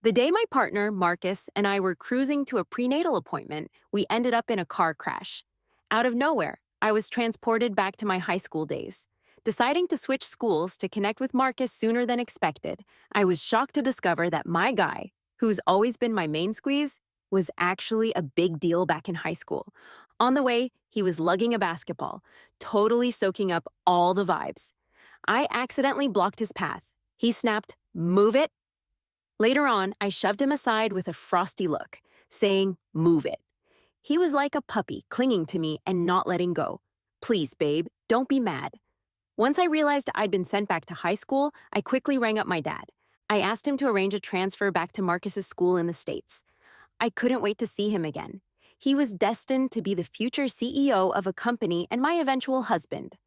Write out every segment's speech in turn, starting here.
The day my partner, Marcus, and I were cruising to a prenatal appointment, we ended up in a car crash. Out of nowhere, I was transported back to my high school days. Deciding to switch schools to connect with Marcus sooner than expected, I was shocked to discover that my guy, who's always been my main squeeze, was actually a big deal back in high school. On the way, he was lugging a basketball, totally soaking up all the vibes. I accidentally blocked his path. He snapped, "Move it." Later on, I shoved him aside with a frosty look, saying, "Move it." He was like a puppy, clinging to me and not letting go. "Please, babe, don't be mad." Once I realized I'd been sent back to high school, I quickly rang up my dad. I asked him to arrange a transfer back to Marcus's school in the States. I couldn't wait to see him again. He was destined to be the future CEO of a company and my eventual husband.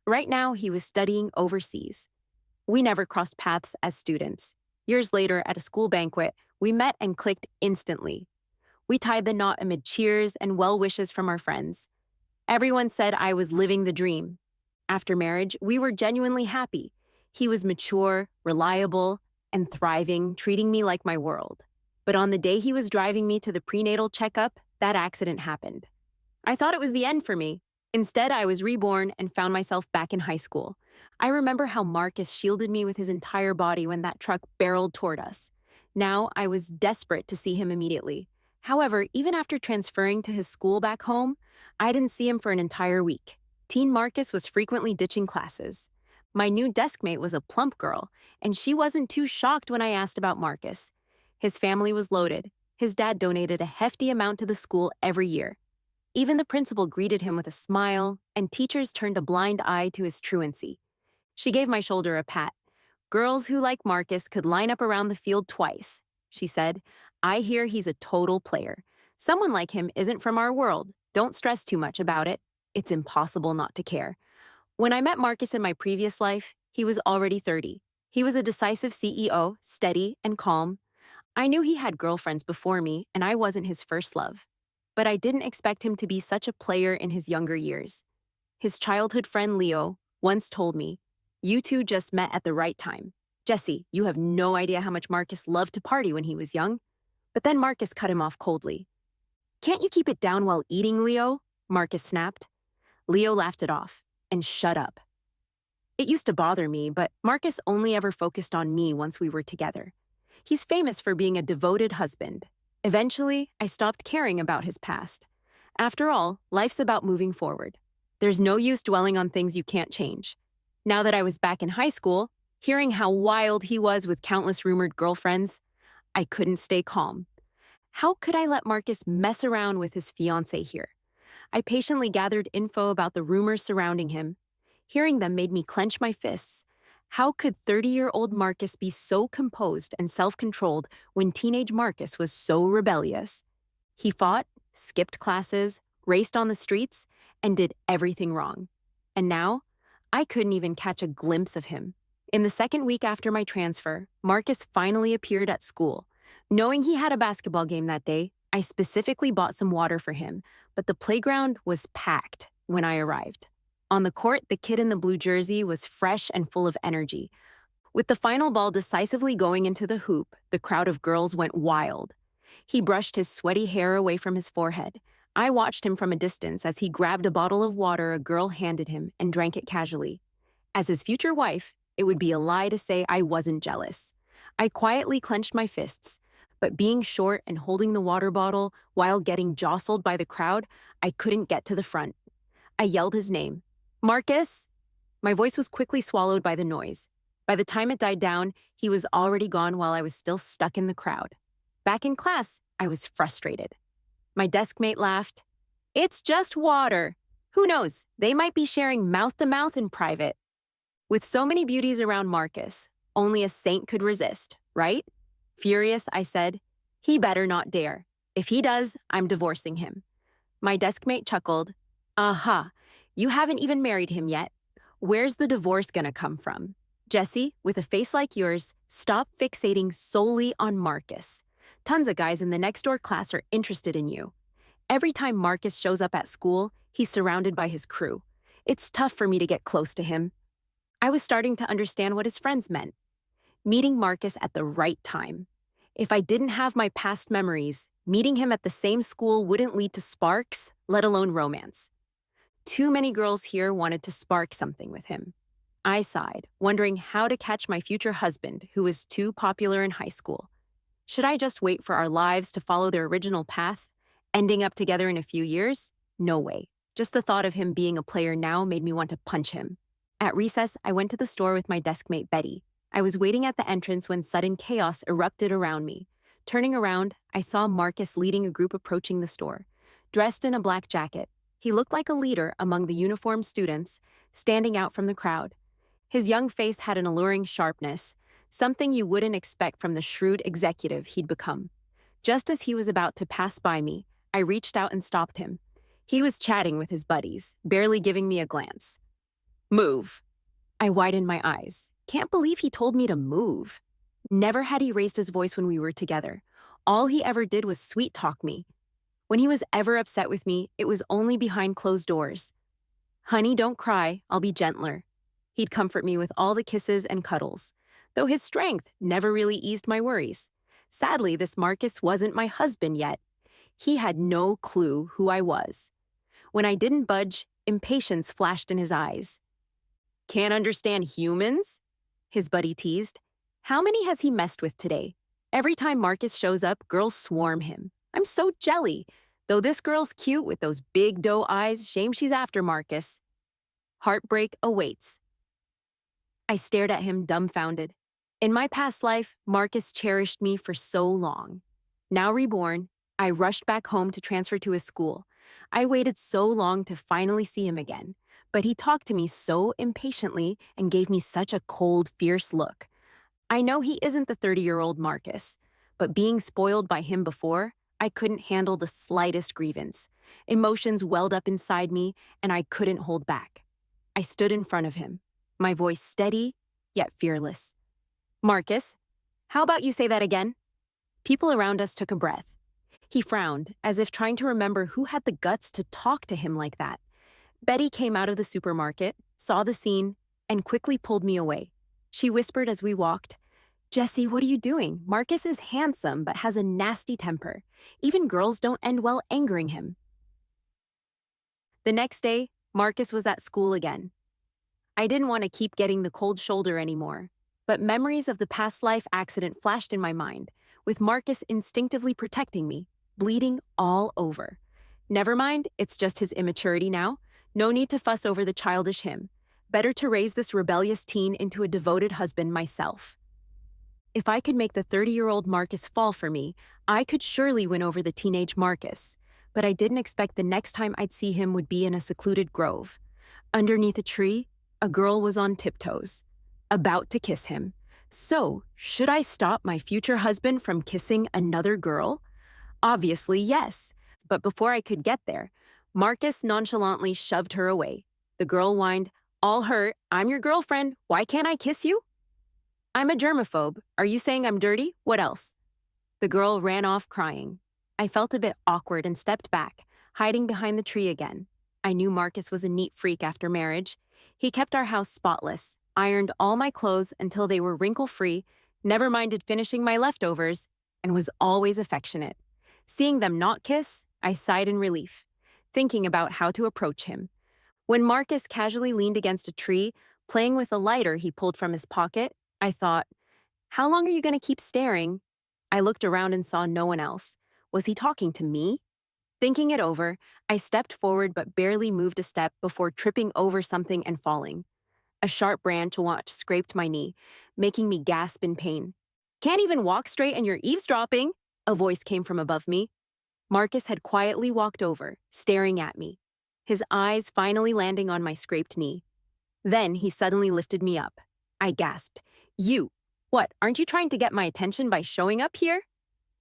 Right now, he was studying overseas. We never crossed paths as students. Years later, at a school banquet, we met and clicked instantly. We tied the knot amid cheers and well wishes from our friends. Everyone said I was living the dream. After marriage, we were genuinely happy. He was mature, reliable, and thriving, treating me like my world. But on the day he was driving me to the prenatal checkup, that accident happened. I thought it was the end for me. Instead, I was reborn and found myself back in high school. I remember how Marcus shielded me with his entire body when that truck barreled toward us. Now, I was desperate to see him immediately. However, even after transferring to his school back home, I didn't see him for an entire week. Teen Marcus was frequently ditching classes. My new deskmate was a plump girl, and she wasn't too shocked when I asked about Marcus. His family was loaded. His dad donated a hefty amount to the school every year. Even the principal greeted him with a smile, and teachers turned a blind eye to his truancy. She gave my shoulder a pat. "Girls who like Marcus could line up around the field twice," she said. "I hear he's a total player. Someone like him isn't from our world. Don't stress too much about it. It's impossible not to care." When I met Marcus in my previous life, he was already 30. He was a decisive CEO, steady and calm. I knew he had girlfriends before me, and I wasn't his first love. But I didn't expect him to be such a player in his younger years. His childhood friend Leo once told me, "You two just met at the right time. Jesse, you have no idea how much Marcus loved to party when he was young." But then Marcus cut him off coldly. "Can't you keep it down while eating, Leo?" Marcus snapped. Leo laughed it off and shut up. It used to bother me, but Marcus only ever focused on me once we were together. He's famous for being a devoted husband. Eventually, I stopped caring about his past. After all, life's about moving forward. There's no use dwelling on things you can't change. Now that I was back in high school, hearing how wild he was with countless rumored girlfriends, I couldn't stay calm. How could I let Marcus mess around with his fiancée here? I patiently gathered info about the rumors surrounding him. Hearing them made me clench my fists. How could 30-year-old Marcus be so composed and self-controlled when teenage Marcus was so rebellious? He fought, skipped classes, raced on the streets, and did everything wrong. And now, I couldn't even catch a glimpse of him. In the second week after my transfer, Marcus finally appeared at school. Knowing he had a basketball game that day, I specifically bought some water for him, but the playground was packed when I arrived. On the court, the kid in the blue jersey was fresh and full of energy. With the final ball decisively going into the hoop, the crowd of girls went wild. He brushed his sweaty hair away from his forehead. I watched him from a distance as he grabbed a bottle of water a girl handed him and drank it casually. As his future wife, it would be a lie to say I wasn't jealous. I quietly clenched my fists, but being short and holding the water bottle while getting jostled by the crowd, I couldn't get to the front. I yelled his name. "Marcus!" My voice was quickly swallowed by the noise. By the time it died down, he was already gone while I was still stuck in the crowd. Back in class, I was frustrated. My deskmate laughed. "It's just water. Who knows, they might be sharing mouth-to-mouth in private." With so many beauties around Marcus, only a saint could resist, right? Furious, I said, "He better not dare. If he does, I'm divorcing him." My deskmate chuckled. "Aha, you haven't even married him yet. Where's the divorce gonna come from? Jesse, with a face like yours, stop fixating solely on Marcus. Tons of guys in the next-door class are interested in you. Every time Marcus shows up at school, he's surrounded by his crew. It's tough for me to get close to him." I was starting to understand what his friends meant. Meeting Marcus at the right time. If I didn't have my past memories, meeting him at the same school wouldn't lead to sparks, let alone romance. Too many girls here wanted to spark something with him. I sighed, wondering how to catch my future husband, who was too popular in high school. Should I just wait for our lives to follow their original path, ending up together in a few years? No way. Just the thought of him being a player now made me want to punch him. At recess, I went to the store with my deskmate Betty. I was waiting at the entrance when sudden chaos erupted around me. Turning around, I saw Marcus leading a group approaching the store. Dressed in a black jacket, he looked like a leader among the uniformed students, standing out from the crowd. His young face had an alluring sharpness, something you wouldn't expect from the shrewd executive he'd become. Just as he was about to pass by me, I reached out and stopped him. He was chatting with his buddies, barely giving me a glance. Move. I widened my eyes. Can't believe he told me to move. Never had he raised his voice when we were together. All he ever did was sweet-talk me. When he was ever upset with me, it was only behind closed doors. Honey, don't cry, I'll be gentler. He'd comfort me with all the kisses and cuddles, though his strength never really eased my worries. Sadly, this Marcus wasn't my husband yet. He had no clue who I was. When I didn't budge, impatience flashed in his eyes. Can't understand humans? His buddy teased. How many has he messed with today? Every time Marcus shows up, girls swarm him. I'm so jelly. Though this girl's cute with those big doe eyes, shame she's after Marcus. Heartbreak awaits. I stared at him dumbfounded. In my past life, Marcus cherished me for so long. Now reborn, I rushed back home to transfer to his school. I waited so long to finally see him again, but he talked to me so impatiently and gave me such a cold, fierce look. I know he isn't the 30-year-old Marcus, but being spoiled by him before, I couldn't handle the slightest grievance. Emotions welled up inside me, and I couldn't hold back. I stood in front of him, my voice steady, yet fearless. Marcus, how about you say that again? People around us took a breath. He frowned, as if trying to remember who had the guts to talk to him like that. Betty came out of the supermarket, saw the scene, and quickly pulled me away. She whispered as we walked, Jessie, what are you doing? Marcus is handsome, but has a nasty temper. Even girls don't end well angering him. The next day, Marcus was at school again. I didn't want to keep getting the cold shoulder anymore, but memories of the past life accident flashed in my mind, with Marcus instinctively protecting me, bleeding all over. Never mind, it's just his immaturity now. No need to fuss over the childish him. Better to raise this rebellious teen into a devoted husband myself. If I could make the 30-year-old Marcus fall for me, I could surely win over the teenage Marcus, but I didn't expect the next time I'd see him would be in a secluded grove. Underneath a tree, a girl was on tiptoes, about to kiss him. So, should I stop my future husband from kissing another girl? Obviously, yes. But before I could get there, Marcus nonchalantly shoved her away. The girl whined, all hurt, I'm your girlfriend, why can't I kiss you? I'm a germaphobe. Are you saying I'm dirty? What else? The girl ran off crying. I felt a bit awkward and stepped back, hiding behind the tree again. I knew Marcus was a neat freak after marriage. He kept our house spotless, ironed all my clothes until they were wrinkle-free, never minded finishing my leftovers, and was always affectionate. Seeing them not kiss, I sighed in relief, thinking about how to approach him. When Marcus casually leaned against a tree, playing with a lighter he pulled from his pocket, I thought, how long are you going to keep staring? I looked around and saw no one else. Was he talking to me? Thinking it over, I stepped forward but barely moved a step before tripping over something and falling. A sharp branch scraped my knee, making me gasp in pain. Can't even walk straight and you're eavesdropping, a voice came from above me. Marcus had quietly walked over, staring at me, his eyes finally landing on my scraped knee. Then he suddenly lifted me up. I gasped. You, what, aren't you trying to get my attention by showing up here?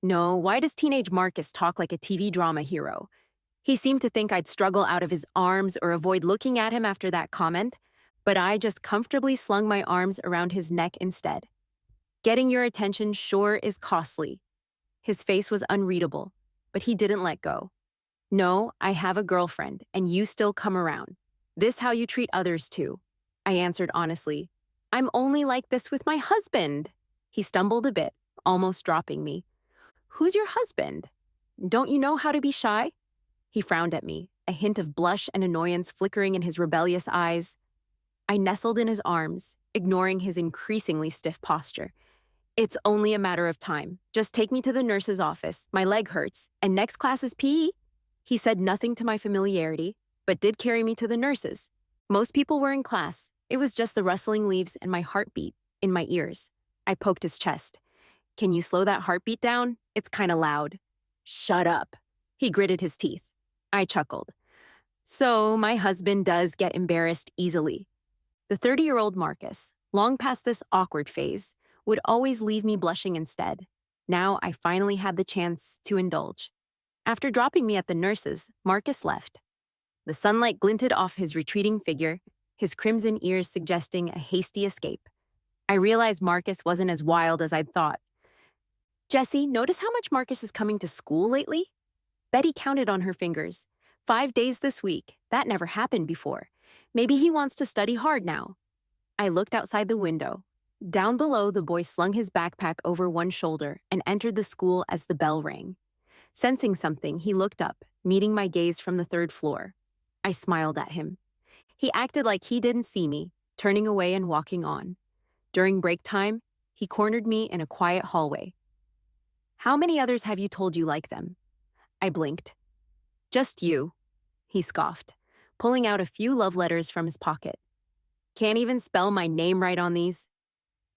No, why does teenage Marcus talk like a TV drama hero? He seemed to think I'd struggle out of his arms or avoid looking at him after that comment, but I just comfortably slung my arms around his neck instead. Getting your attention sure is costly. His face was unreadable, but he didn't let go. No, I have a girlfriend, and you still come around. This how you treat others too, I answered honestly. I'm only like this with my husband. He stumbled a bit, almost dropping me. Who's your husband? Don't you know how to be shy? He frowned at me, a hint of blush and annoyance flickering in his rebellious eyes. I nestled in his arms, ignoring his increasingly stiff posture. It's only a matter of time. Just take me to the nurse's office. My leg hurts, and next class is PE. He said nothing to my familiarity, but did carry me to the nurse's. Most people were in class. It was just the rustling leaves and my heartbeat in my ears. I poked his chest. Can you slow that heartbeat down? It's kinda loud. Shut up. He gritted his teeth. I chuckled. So my husband does get embarrassed easily. The 30-year-old Marcus, long past this awkward phase, would always leave me blushing instead. Now I finally had the chance to indulge. After dropping me at the nurse's, Marcus left. The sunlight glinted off his retreating figure, his crimson ears suggesting a hasty escape. I realized Marcus wasn't as wild as I'd thought. Jesse, notice how much Marcus is coming to school lately? Betty counted on her fingers. 5 days this week. That never happened before. Maybe he wants to study hard now. I looked outside the window. Down below, the boy slung his backpack over one shoulder and entered the school as the bell rang. Sensing something, he looked up, meeting my gaze from the 3rd floor. I smiled at him. He acted like he didn't see me, turning away and walking on. During break time, he cornered me in a quiet hallway. How many others have you told you like them? I blinked. Just you, he scoffed, pulling out a few love letters from his pocket. Can't even spell my name right on these?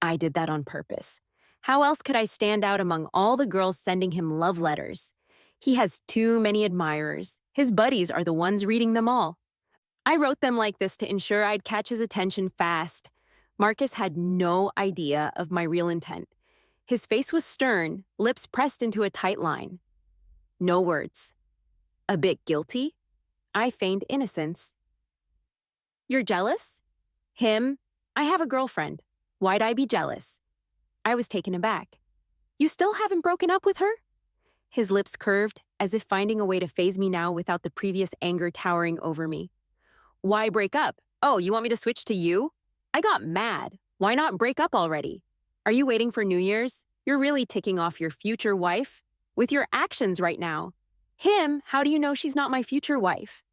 I did that on purpose. How else could I stand out among all the girls sending him love letters? He has too many admirers. His buddies are the ones reading them all. I wrote them like this to ensure I'd catch his attention fast. Marcus had no idea of my real intent. His face was stern, lips pressed into a tight line. No words. A bit guilty? I feigned innocence. You're jealous? Him? I have a girlfriend. Why'd I be jealous? I was taken aback. You still haven't broken up with her? His lips curved, as if finding a way to faze me now without the previous anger towering over me. Why break up? Oh, you want me to switch to you? I got mad. Why not break up already? Are you waiting for New Year's? You're really ticking off your future wife? With your actions right now. Him, how do you know she's not my future wife?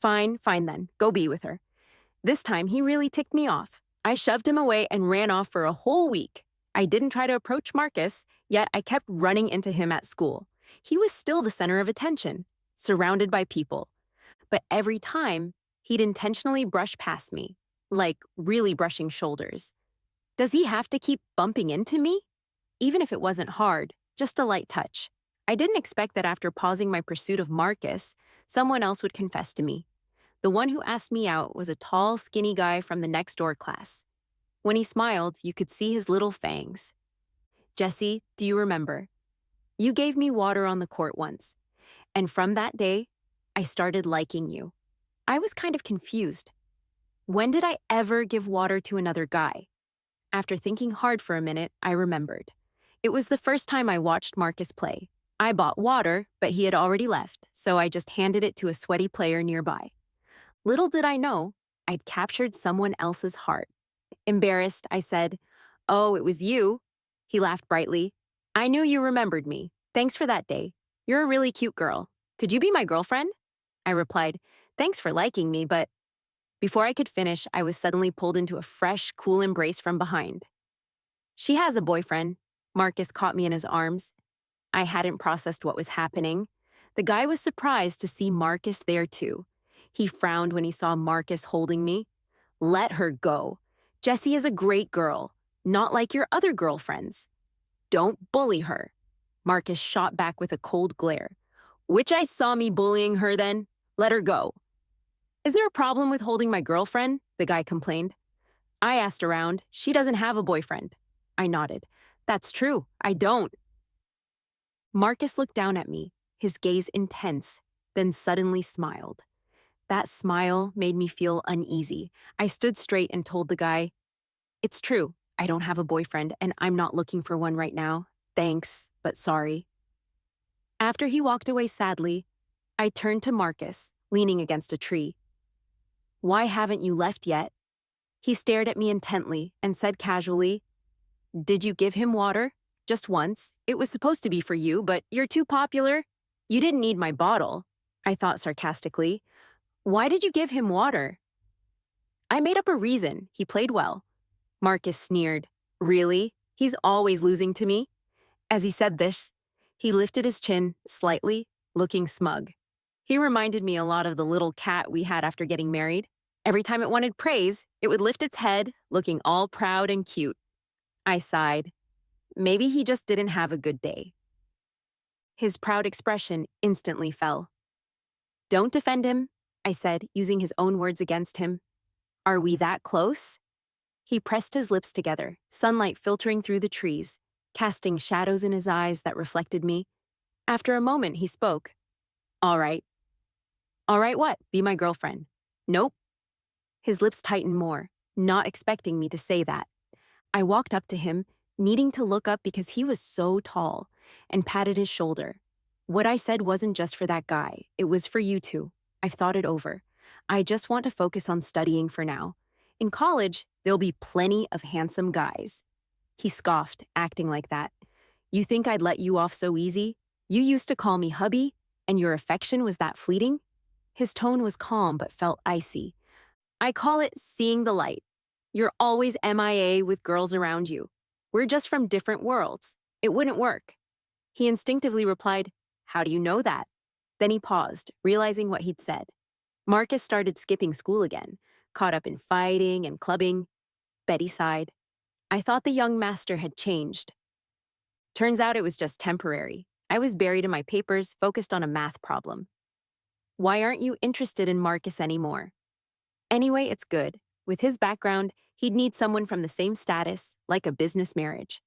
Fine then. Go be with her. This time, he really ticked me off. I shoved him away and ran off for a whole week. I didn't try to approach Marcus, yet I kept running into him at school. He was still the center of attention, surrounded by people. But every time, he'd intentionally brush past me, like really brushing shoulders. Does he have to keep bumping into me? Even if it wasn't hard, just a light touch. I didn't expect that after pausing my pursuit of Marcus, someone else would confess to me. The one who asked me out was a tall, skinny guy from the next door class. When he smiled, you could see his little fangs. Jesse, do you remember? You gave me water on the court once. And from that day, I started liking you. I was kind of confused. When did I ever give water to another guy? After thinking hard for a minute, I remembered. It was the first time I watched Marcus play. I bought water, but he had already left, so I just handed it to a sweaty player nearby. Little did I know, I'd captured someone else's heart. Embarrassed, I said, "Oh, it was you." He laughed brightly. "I knew you remembered me. Thanks for that day. You're a really cute girl. Could you be my girlfriend?" I replied, "Thanks for liking me, but..." Before I could finish, I was suddenly pulled into a fresh, cool embrace from behind. She has a boyfriend. Marcus caught me in his arms. I hadn't processed what was happening. The guy was surprised to see Marcus there too. He frowned when he saw Marcus holding me. Let her go. Jessie is a great girl, not like your other girlfriends. Don't bully her. Marcus shot back with a cold glare. Which I saw me bullying her then. Let her go. Is there a problem with holding my girlfriend? The guy complained. I asked around. She doesn't have a boyfriend. I nodded. That's true. I don't. Marcus looked down at me, his gaze intense, then suddenly smiled. That smile made me feel uneasy. I stood straight and told the guy, "It's true. I don't have a boyfriend, and I'm not looking for one right now. Thanks, but sorry." After he walked away sadly, I turned to Marcus, leaning against a tree. "Why haven't you left yet?" He stared at me intently and said casually, "Did you give him water?" just once. It was supposed to be for you, but you're too popular. You didn't need my bottle, I thought sarcastically. Why did you give him water? I made up a reason. He played well. Marcus sneered. Really? He's always losing to me? As he said this, he lifted his chin slightly, looking smug. He reminded me a lot of the little cat we had after getting married. Every time it wanted praise, it would lift its head, looking all proud and cute. I sighed. Maybe he just didn't have a good day. His proud expression instantly fell. Don't defend him, I said, using his own words against him. Are we that close? He pressed his lips together, sunlight filtering through the trees, casting shadows in his eyes that reflected me. After a moment, he spoke. All right. All right, what? Be my girlfriend. Nope. His lips tightened more, not expecting me to say that. I walked up to him, needing to look up because he was so tall, and patted his shoulder. What I said wasn't just for that guy. It was for you two. I've thought it over. I just want to focus on studying for now. In college, there'll be plenty of handsome guys. He scoffed, acting like that. You think I'd let you off so easy? You used to call me hubby, and your affection was that fleeting? His tone was calm but felt icy. I call it seeing the light. You're always MIA with girls around you. We're just from different worlds. It wouldn't work. He instinctively replied, How do you know that? Then he paused, realizing what he'd said. Marcus started skipping school again, caught up in fighting and clubbing. Betty sighed. I thought the young master had changed. Turns out it was just temporary. I was buried in my papers, focused on a math problem. Why aren't you interested in Marcus anymore? Anyway, it's good. With his background, he'd need someone from the same status, like a business marriage.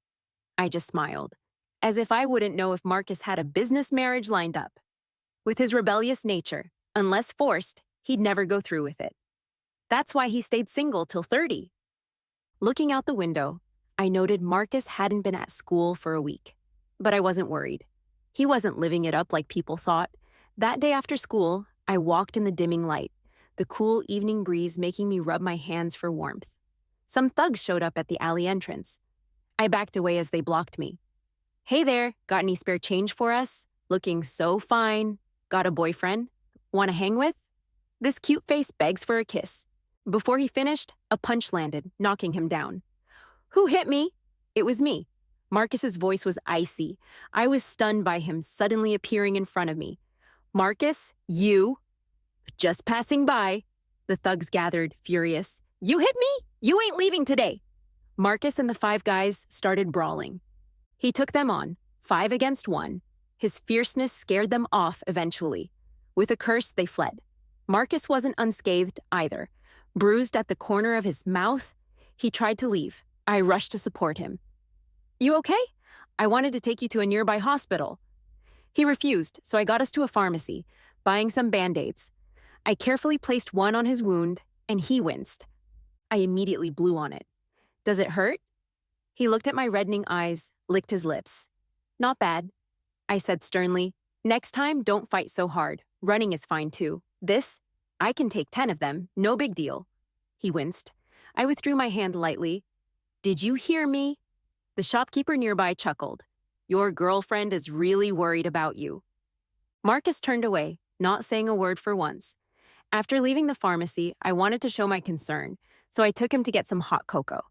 I just smiled, as if I wouldn't know if Marcus had a business marriage lined up. With his rebellious nature, unless forced, he'd never go through with it. That's why he stayed single till 30. Looking out the window, I noted Marcus hadn't been at school for a week. But I wasn't worried. He wasn't living it up like people thought. That day after school, I walked in the dimming light, the cool evening breeze making me rub my hands for warmth. Some thugs showed up at the alley entrance. I backed away as they blocked me. Hey there, got any spare change for us? Looking so fine. Got a boyfriend? Want to hang with? This cute face begs for a kiss. Before he finished, a punch landed, knocking him down. Who hit me? It was me. Marcus's voice was icy. I was stunned by him suddenly appearing in front of me. Marcus, you? Just passing by. The thugs gathered, furious. You hit me? You ain't leaving today. Marcus and the 5 guys started brawling. He took them on, 5 against 1. His fierceness scared them off eventually. With a curse, they fled. Marcus wasn't unscathed either. Bruised at the corner of his mouth, he tried to leave. I rushed to support him. You okay? I wanted to take you to a nearby hospital. He refused, so I got us to a pharmacy, buying some Band-Aids. I carefully placed one on his wound, and he winced. I immediately blew on it. Does it hurt? He looked at my reddening eyes, licked his lips. Not bad. I said sternly, next time, don't fight so hard. Running is fine too. This, I can take 10 of them, no big deal. He winced. I withdrew my hand lightly. Did you hear me? The shopkeeper nearby chuckled. Your girlfriend is really worried about you. Marcus turned away, not saying a word for once. After leaving the pharmacy, I wanted to show my concern, so I took him to get some hot cocoa.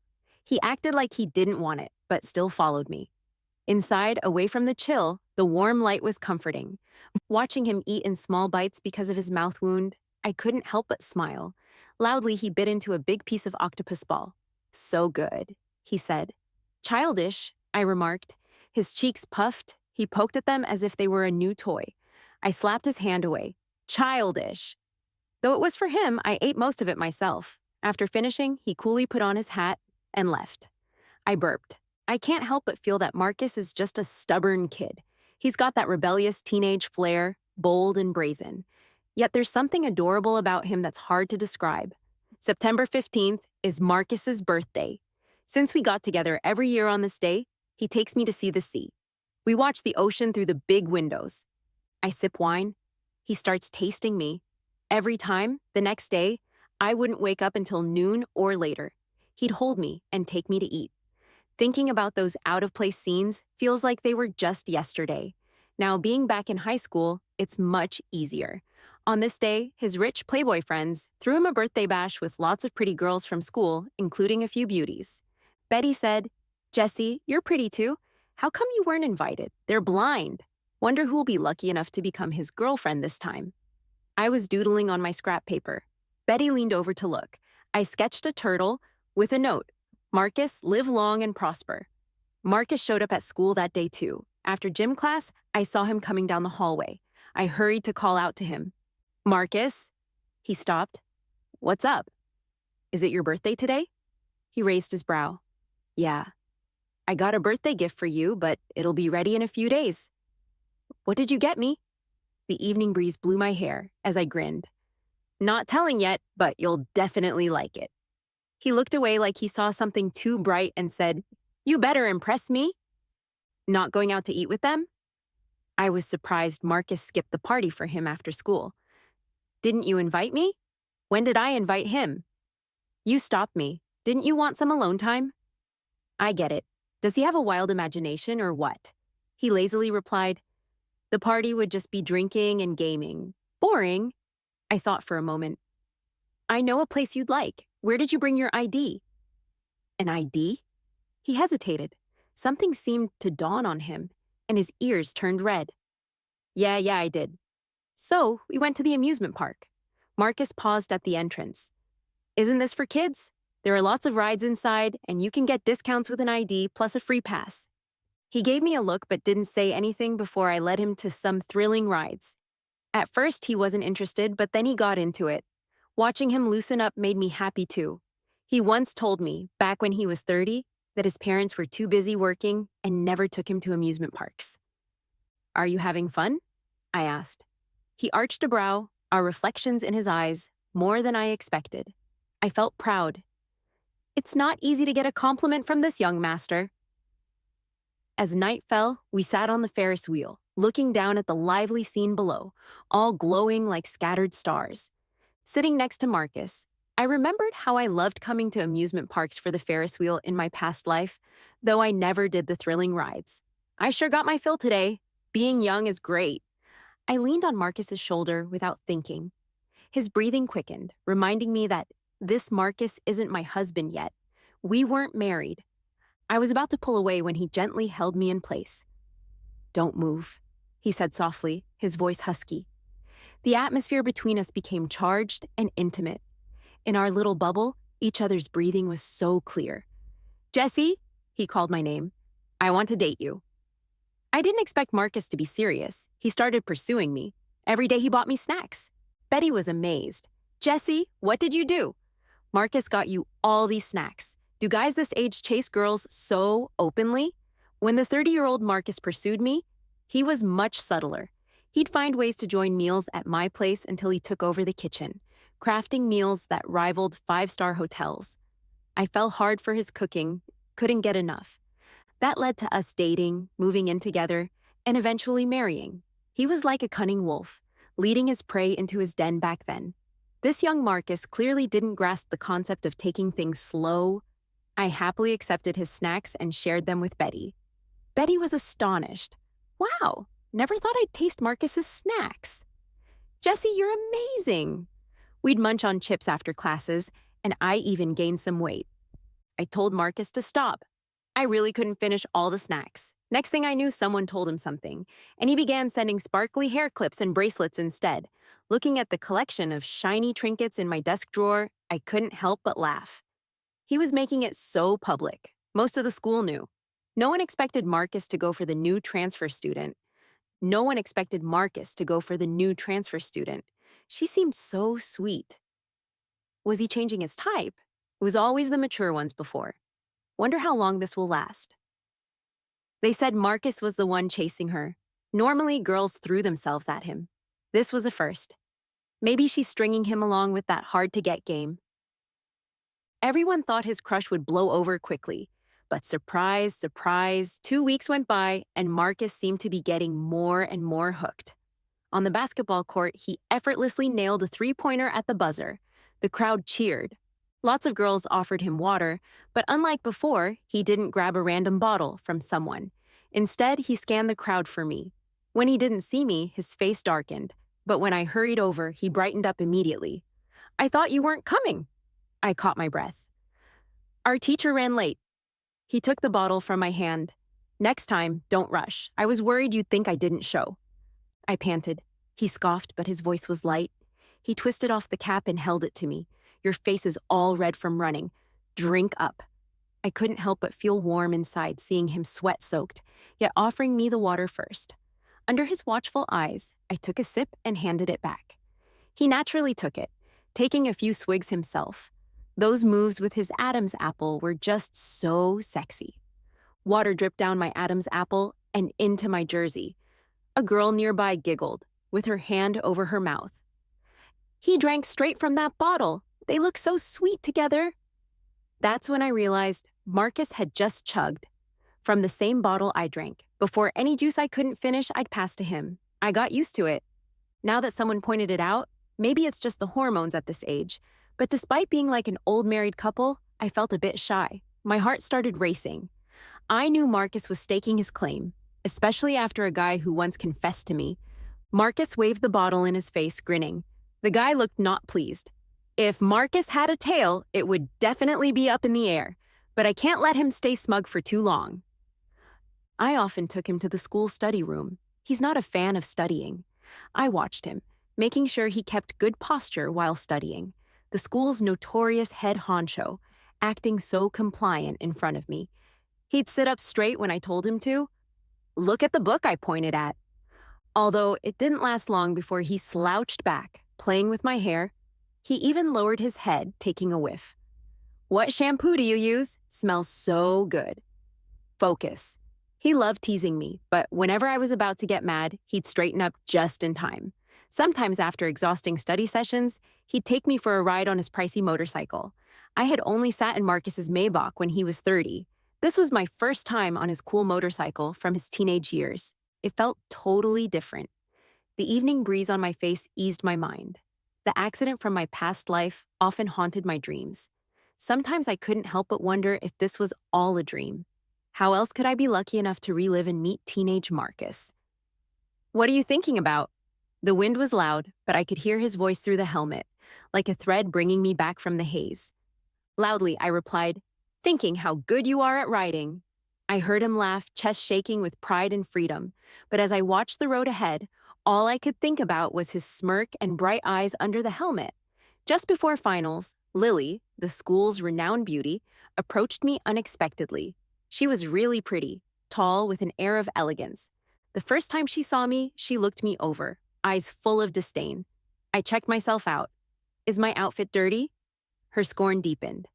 He acted like he didn't want it, but still followed me. Inside, away from the chill, the warm light was comforting. Watching him eat in small bites because of his mouth wound, I couldn't help but smile. Loudly, he bit into a big piece of octopus ball. So good, he said. Childish, I remarked. His cheeks puffed. He poked at them as if they were a new toy. I slapped his hand away. Childish. Though it was for him, I ate most of it myself. After finishing, he coolly put on his hat and left. I burped. I can't help but feel that Marcus is just a stubborn kid. He's got that rebellious teenage flair, bold and brazen. Yet there's something adorable about him that's hard to describe. September 15th is Marcus's birthday. Since we got together every year on this day, he takes me to see the sea. We watch the ocean through the big windows. I sip wine. He starts tasting me. Every time, the next day, I wouldn't wake up until noon or later. He'd hold me and take me to eat. Thinking about those out-of-place scenes feels like they were just yesterday. Now, being back in high school, it's much easier. On this day, his rich Playboy friends threw him a birthday bash with lots of pretty girls from school, including a few beauties. Betty said, "Jesse, you're pretty too. How come you weren't invited? They're blind. Wonder who'll be lucky enough to become his girlfriend this time." I was doodling on my scrap paper. Betty leaned over to look. I sketched a turtle with a note: "Marcus, live long and prosper." Marcus showed up at school that day too. After gym class, I saw him coming down the hallway. I hurried to call out to him. "Marcus?" He stopped. "What's up? Is it your birthday today?" He raised his brow. "Yeah. I got a birthday gift for you, but it'll be ready in a few days." "What did you get me?" The evening breeze blew my hair as I grinned. "Not telling yet, but you'll definitely like it." He looked away like he saw something too bright and said, "You better impress me." "Not going out to eat with them?" I was surprised Marcus skipped the party for him after school. "Didn't you invite me?" "When did I invite him?" "You stopped me. Didn't you want some alone time?" "I get it. Does he have a wild imagination or what?" He lazily replied, "The party would just be drinking and gaming. Boring." I thought for a moment. "I know a place you'd like. Where did you bring your ID?" "An ID?" He hesitated. Something seemed to dawn on him, and his ears turned red. Yeah, I did." "So, we went to the amusement park." Marcus paused at the entrance. "Isn't this for kids? There are lots of rides inside, and you can get discounts with an ID plus a free pass." He gave me a look but didn't say anything before I led him to some thrilling rides. At first, he wasn't interested, but then he got into it. Watching him loosen up made me happy too. He once told me, back when he was 30, that his parents were too busy working and never took him to amusement parks. "Are you having fun?" I asked. He arched a brow, our reflections in his eyes, more than I expected. I felt proud. It's not easy to get a compliment from this young master. As night fell, we sat on the Ferris wheel, looking down at the lively scene below, all glowing like scattered stars. Sitting next to Marcus, I remembered how I loved coming to amusement parks for the Ferris wheel in my past life, though I never did the thrilling rides. I sure got my fill today. Being young is great. I leaned on Marcus's shoulder without thinking. His breathing quickened, reminding me that this Marcus isn't my husband yet. We weren't married. I was about to pull away when he gently held me in place. "Don't move," he said softly, his voice husky. The atmosphere between us became charged and intimate. In our little bubble, each other's breathing was so clear. "Jesse," he called my name. "I want to date you." I didn't expect Marcus to be serious. He started pursuing me. Every day he bought me snacks. Betty was amazed. "Jesse, what did you do?" "Marcus got you all these snacks. Do guys this age chase girls so openly?" When the 30-year-old Marcus pursued me, he was much subtler. He'd find ways to join meals at my place until he took over the kitchen, crafting meals that rivaled five-star hotels. I fell hard for his cooking, couldn't get enough. That led to us dating, moving in together, and eventually marrying. He was like a cunning wolf, leading his prey into his den back then. This young Marcus clearly didn't grasp the concept of taking things slow. I happily accepted his snacks and shared them with Betty. Betty was astonished. "Wow, never thought I'd taste Marcus's snacks." "Jesse, you're amazing." We'd munch on chips after classes, and I even gained some weight. I told Marcus to stop. I really couldn't finish all the snacks. Next thing I knew, someone told him something, and he began sending sparkly hair clips and bracelets instead. Looking at the collection of shiny trinkets in my desk drawer, I couldn't help but laugh. He was making it so public. Most of the school knew. No one expected Marcus to go for the new transfer student. No one expected Marcus to go for the new transfer student. She seemed so sweet. Was he changing his type? It was always the mature ones before. Wonder how long this will last. They said Marcus was the one chasing her. Normally, girls threw themselves at him. This was a first. Maybe she's stringing him along with that hard-to-get game. Everyone thought his crush would blow over quickly. But surprise, surprise, 2 weeks went by and Marcus seemed to be getting more and more hooked. On the basketball court, he effortlessly nailed a three-pointer at the buzzer. The crowd cheered. Lots of girls offered him water, but unlike before, he didn't grab a random bottle from someone. Instead, he scanned the crowd for me. When he didn't see me, his face darkened, but when I hurried over, he brightened up immediately. I thought you weren't coming. I caught my breath. Our teacher ran late. He took the bottle from my hand. Next time, don't rush. I was worried you'd think I didn't show. I panted. He scoffed, but his voice was light. He twisted off the cap and held it to me. Your face is all red from running. Drink up. I couldn't help but feel warm inside, seeing him sweat-soaked, yet offering me the water first. Under his watchful eyes, I took a sip and handed it back. He naturally took it, taking a few swigs himself. Those moves with his Adam's apple were just so sexy. Water dripped down my Adam's apple and into my jersey. A girl nearby giggled, with her hand over her mouth. He drank straight from that bottle. They look so sweet together. That's when I realized Marcus had just chugged from the same bottle I drank. Before any juice I couldn't finish, I'd pass to him. I got used to it. Now that someone pointed it out, maybe it's just the hormones at this age, but despite being like an old married couple, I felt a bit shy. My heart started racing. I knew Marcus was staking his claim, especially after a guy who once confessed to me. Marcus waved the bottle in his face, grinning. The guy looked not pleased. If Marcus had a tail, it would definitely be up in the air, but I can't let him stay smug for too long. I often took him to the school study room. He's not a fan of studying. I watched him, making sure he kept good posture while studying. The school's notorious head honcho, acting so compliant in front of me. He'd sit up straight when I told him to. Look at the book, I pointed at. Although it didn't last long before he slouched back, playing with my hair. He even lowered his head, taking a whiff. What shampoo do you use? Smells so good. Focus. He loved teasing me, but whenever I was about to get mad, he'd straighten up just in time. Sometimes after exhausting study sessions, he'd take me for a ride on his pricey motorcycle. I had only sat in Marcus's Maybach when he was 30. This was my first time on his cool motorcycle from his teenage years. It felt totally different. The evening breeze on my face eased my mind. The accident from my past life often haunted my dreams. Sometimes I couldn't help but wonder if this was all a dream. How else could I be lucky enough to relive and meet teenage Marcus? What are you thinking about? The wind was loud, but I could hear his voice through the helmet, like a thread bringing me back from the haze. Loudly, I replied, thinking how good you are at riding. I heard him laugh, chest shaking with pride and freedom, but as I watched the road ahead, all I could think about was his smirk and bright eyes under the helmet. Just before finals, Lily, the school's renowned beauty, approached me unexpectedly. She was really pretty, tall with an air of elegance. The first time she saw me, she looked me over, eyes full of disdain. I checked myself out. Is my outfit dirty? Her scorn deepened.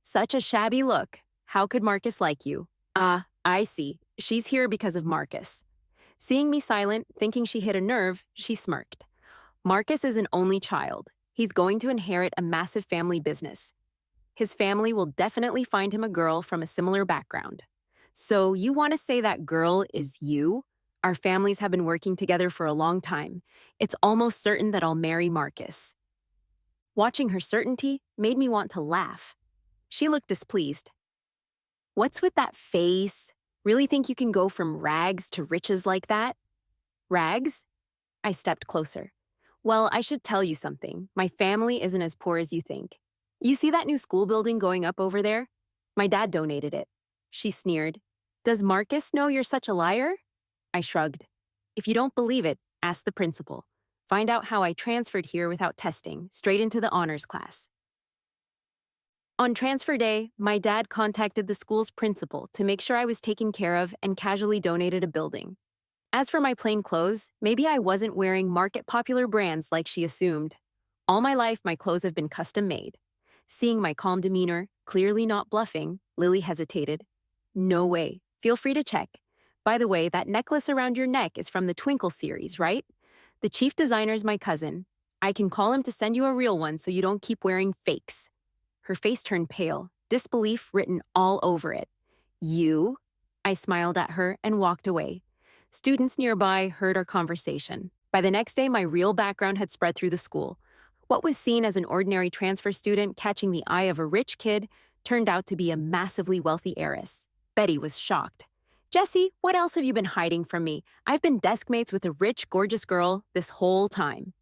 Such a shabby look. How could Marcus like you? Ah, I see. She's here because of Marcus. Seeing me silent, thinking she hit a nerve, she smirked. Marcus is an only child. He's going to inherit a massive family business. His family will definitely find him a girl from a similar background. So you want to say that girl is you? Our families have been working together for a long time. It's almost certain that I'll marry Marcus. Watching her certainty made me want to laugh. She looked displeased. What's with that face? Really think you can go from rags to riches like that? Rags? I stepped closer. Well, I should tell you something. My family isn't as poor as you think. You see that new school building going up over there? My dad donated it. She sneered. Does Marcus know you're such a liar? I shrugged. If you don't believe it, ask the principal. Find out how I transferred here without testing, straight into the honors class. On transfer day, my dad contacted the school's principal to make sure I was taken care of and casually donated a building. As for my plain clothes, maybe I wasn't wearing market-popular brands like she assumed. All my life, my clothes have been custom-made. Seeing my calm demeanor, clearly not bluffing, Lily hesitated. No way. Feel free to check. By the way, that necklace around your neck is from the Twinkle series, right? The chief designer's my cousin. I can call him to send you a real one so you don't keep wearing fakes. Her face turned pale, disbelief written all over it. You? I smiled at her and walked away. Students nearby heard our conversation. By the next day, my real background had spread through the school. What was seen as an ordinary transfer student catching the eye of a rich kid turned out to be a massively wealthy heiress. Betty was shocked. Jessie, what else have you been hiding from me? I've been desk mates with a rich, gorgeous girl this whole time.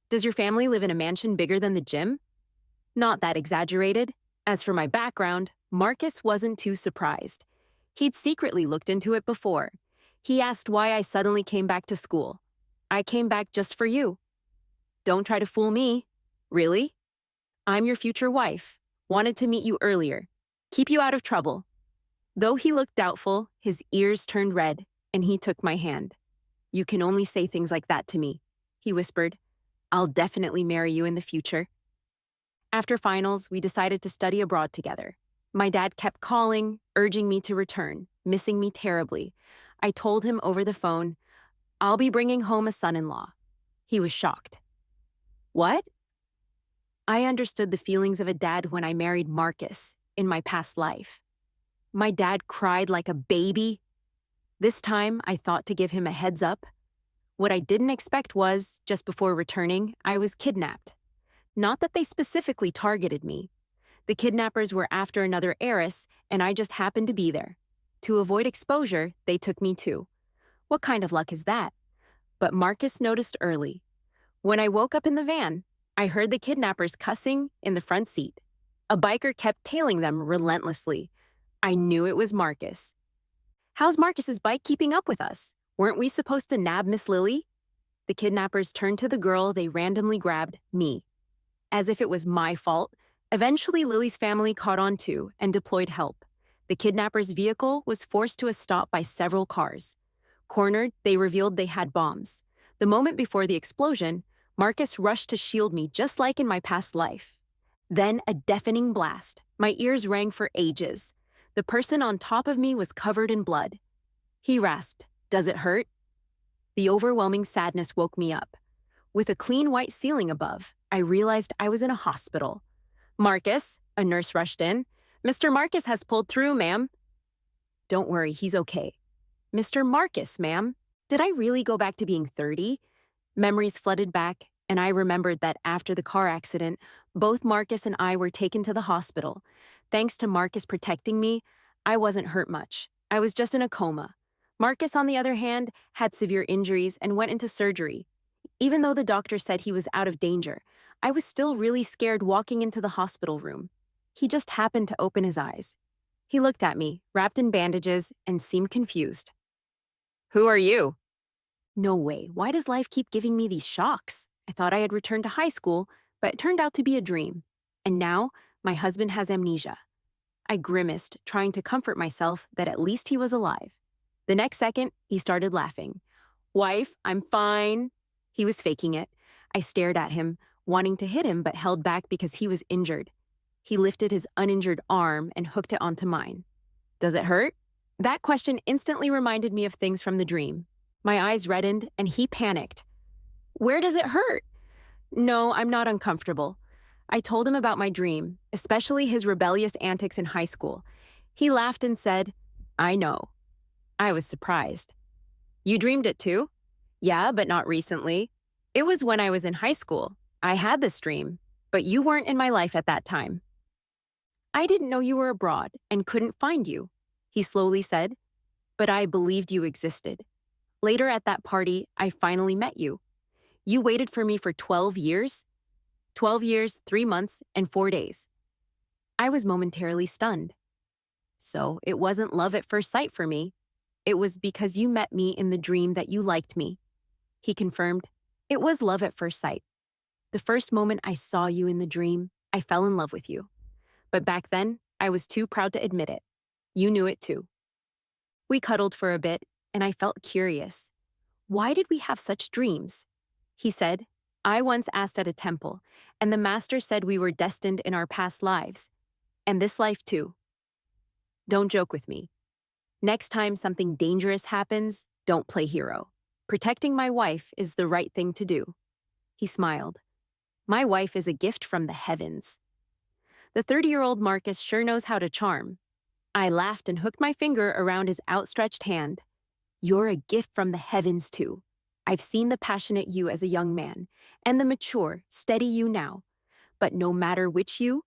Does your family live in a mansion bigger than the gym? Not that exaggerated. As for my background, Marcus wasn't too surprised. He'd secretly looked into it before. He asked why I suddenly came back to school. I came back just for you. Don't try to fool me. Really? I'm your future wife. Wanted to meet you earlier. Keep you out of trouble. Though he looked doubtful, his ears turned red, and he took my hand. You can only say things like that to me, he whispered. I'll definitely marry you in the future. After finals, we decided to study abroad together. My dad kept calling, urging me to return, missing me terribly. I told him over the phone, I'll be bringing home a son-in-law. He was shocked. What? I understood the feelings of a dad when I married Marcus in my past life. My dad cried like a baby. This time, I thought to give him a heads up. What I didn't expect was, just before returning, I was kidnapped. Not that they specifically targeted me. The kidnappers were after another heiress, and I just happened to be there. To avoid exposure, they took me too. What kind of luck is that? But Marcus noticed early. When I woke up in the van, I heard the kidnappers cussing in the front seat. A biker kept tailing them relentlessly. I knew it was Marcus. How's Marcus's bike keeping up with us? Weren't we supposed to nab Miss Lily? The kidnappers turned to the girl they randomly grabbed, me. As if it was my fault, eventually Lily's family caught on too and deployed help. The kidnappers' vehicle was forced to a stop by several cars. Cornered, they revealed they had bombs. The moment before the explosion, Marcus rushed to shield me just like in my past life. Then a deafening blast. My ears rang for ages. The person on top of me was covered in blood. He rasped, "Does it hurt?" The overwhelming sadness woke me up. With a clean white ceiling above, I realized I was in a hospital. Marcus, a nurse rushed in. Mr. Marcus has pulled through, ma'am. Don't worry, he's okay. Mr. Marcus, ma'am. Did I really go back to being 30? Memories flooded back, and I remembered that after the car accident, both Marcus and I were taken to the hospital. Thanks to Marcus protecting me, I wasn't hurt much. I was just in a coma. Marcus, on the other hand, had severe injuries and went into surgery. Even though the doctor said he was out of danger, I was still really scared walking into the hospital room. He just happened to open his eyes. He looked at me, wrapped in bandages, and seemed confused. Who are you? No way. Why does life keep giving me these shocks? I thought I had returned to high school, but it turned out to be a dream. And now, my husband has amnesia. I grimaced, trying to comfort myself that at least he was alive. The next second, he started laughing. Wife, I'm fine. He was faking it. I stared at him, wanting to hit him but held back because he was injured. He lifted his uninjured arm and hooked it onto mine. Does it hurt? That question instantly reminded me of things from the dream. My eyes reddened and he panicked. Where does it hurt? No, I'm not uncomfortable. I told him about my dream, especially his rebellious antics in high school. He laughed and said, I know. I was surprised. You dreamed it too? Yeah, but not recently. It was when I was in high school. I had this dream, but you weren't in my life at that time. I didn't know you were abroad and couldn't find you, he slowly said, but I believed you existed. Later at that party, I finally met you. You waited for me for 12 years? 12 years, 3 months, and 4 days. I was momentarily stunned. So it wasn't love at first sight for me. It was because you met me in the dream that you liked me. He confirmed, it was love at first sight. The first moment I saw you in the dream, I fell in love with you. But back then, I was too proud to admit it. You knew it too. We cuddled for a bit, and I felt curious. Why did we have such dreams? He said, I once asked at a temple, and the master said we were destined in our past lives. And this life too. Don't joke with me. Next time something dangerous happens, don't play hero. Protecting my wife is the right thing to do. He smiled. My wife is a gift from the heavens. The 30-year-old Marcus sure knows how to charm. I laughed and hooked my finger around his outstretched hand. You're a gift from the heavens too. I've seen the passionate you as a young man, and the mature, steady you now. But no matter which you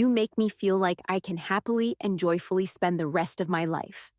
make me feel like I can happily and joyfully spend the rest of my life.